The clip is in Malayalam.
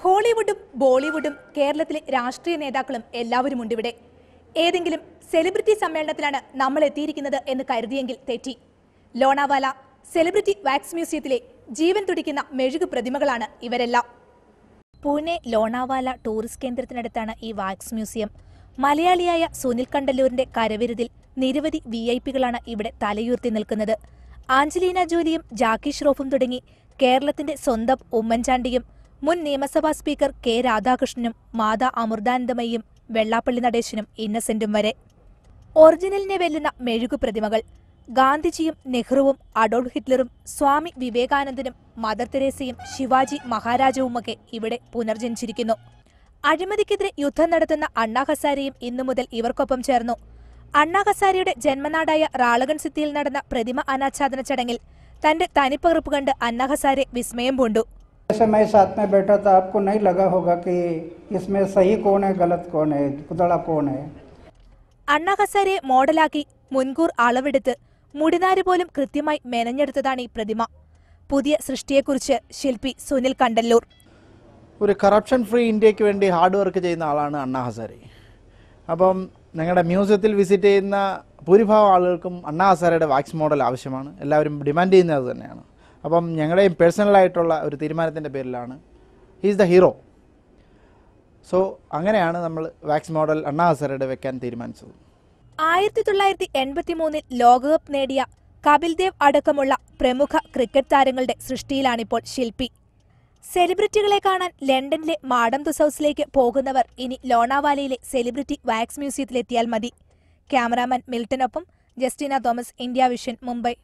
ഹോളിവുഡും ബോളിവുഡും കേരളത്തിലെ രാഷ്ട്രീയ നേതാക്കളും എല്ലാവരും ഉണ്ട് ഇവിടെ. ഏതെങ്കിലും സെലിബ്രിറ്റി സമ്മേളനത്തിലാണ് നമ്മൾ എത്തിയിരിക്കുന്നത് എന്ന് കരുതിയെങ്കിൽ തെറ്റി. ലോണാവാല സെലിബ്രിറ്റി വാക്സ് മ്യൂസിയത്തിലെ ജീവൻ തുടിക്കുന്ന മെഴുകു പ്രതിമകളാണ് ഇവരെല്ലാം. പൂനെ ലോണാവാല ടൂറിസ്റ്റ് കേന്ദ്രത്തിനടുത്താണ് ഈ വാക്സ് മ്യൂസിയം. മലയാളിയായ സുനിൽ കണ്ടല്ലൂരിന്റെ കരവിരുതിൽ നിരവധി VIP-കളാണ് ഇവിടെ തലയുയർത്തി നിൽക്കുന്നത്. ആഞ്ചലീന ജോലിയും ജാക്കി ഷ്രോഫും തുടങ്ങി കേരളത്തിന്റെ സ്വന്തം ഉമ്മൻചാണ്ടിയും മുൻ നിയമസഭാ സ്പീക്കർ K രാധാകൃഷ്ണനും മാതാ അമൃതാനന്ദമയും വെള്ളാപ്പള്ളി നടേശനും ഇന്നസെന്റും വരെ. ഒറിജിനലിനെ വെല്ലുന്ന മെഴുകു പ്രതിമകൾ. ഗാന്ധിജിയും നെഹ്റുവും അഡോൾഫ് ഹിറ്റ്ലറും സ്വാമി വിവേകാനന്ദനും മദർ തെരേസയും ശിവാജി മഹാരാജവുമൊക്കെ ഇവിടെ പുനർജനിച്ചിരിക്കുന്നു. അഴിമതിക്കെതിരെ യുദ്ധം നടത്തുന്ന അണ്ണാ ഹസാരെയും ഇന്നു മുതൽ ഇവർക്കൊപ്പം ചേർന്നു. അണ്ണാ ഹസാരെയുടെ ജന്മനാടായ റാളഗൺ സിറ്റിയിൽ നടന്ന പ്രതിമ അനാച്ഛാദന ചടങ്ങിൽ തന്റെ തനിപ്പകർപ്പ് കണ്ട് അണ്ണാ ഹസാരെ വിസ്മയം പൂണ്ടു. जैसे मैं साथ में बैठा था, आपको नहीं लगा होगा कि इसमें सही कौन है गलत कौन है पुतला कौन है. അണ്ണാ ഹസാരെ മോഡലാക്കി മുൻകൂർ അളവെടുത്ത് മുടിനാര് പോലും കൃത്യമായി മെനഞ്ഞെടുത്തതാണ് ഈ പ്രതിമ. പുതിയ സൃഷ്ടിയെക്കുറിച്ച് ശില്പി സുനിൽ കണ്ടല്ലൂർ. ഒരു കറപ്ഷൻ ഫ്രീ ഇന്ത്യക്ക് വേണ്ടി ഹാർഡ് വർക്ക് ചെയ്യുന്ന ആളാണ് അണ്ണാ ഹസാരെ. അപ്പം ഞങ്ങളുടെ മ്യൂസിയത്തിൽ വിസിറ്റ് ചെയ്യുന്ന ഭൂരിഭാഗം ആളുകൾക്കും അണ്ണാ ഹസാരയുടെ വാക്സ് മോഡൽ ആവശ്യമാണ്. എല്ലാവരും ഡിമാൻഡ് ചെയ്യുന്നത് അത് തന്നെയാണ്. അപ്പം ഞങ്ങളുടെയും പേഴ്സണലായിട്ടുള്ള ഒരു തീരുമാനത്തിൻ്റെ പേരിലാണ് ഹീസ് ദ ഹീറോ. സോ അങ്ങനെയാണ് നമ്മൾ വാക്സ് മോഡൽ അണ്ണാ ഹസാരയുടെ വെക്കാൻ തീരുമാനിച്ചത്. 1983 ലോകകപ്പ് നേടിയ കപിൽ ദേവ് അടക്കമുള്ള പ്രമുഖ ക്രിക്കറ്റ് താരങ്ങളുടെ സൃഷ്ടിയിലാണിപ്പോൾ ശില്പി. സെലിബ്രിറ്റികളെ കാണാൻ ലണ്ടനിലെ മാഡം തുസൌസിലേക്ക് പോകുന്നവർ ഇനി ലോണാവാലയിലെ സെലിബ്രിറ്റി വാക്സ് മ്യൂസിയത്തിലെത്തിയാൽ മതി. ക്യാമറാമാൻ മിൽട്ടനൊപ്പം ജസ്റ്റിന തോമസ്, ഇന്ത്യ വിഷൻ, മുംബൈ.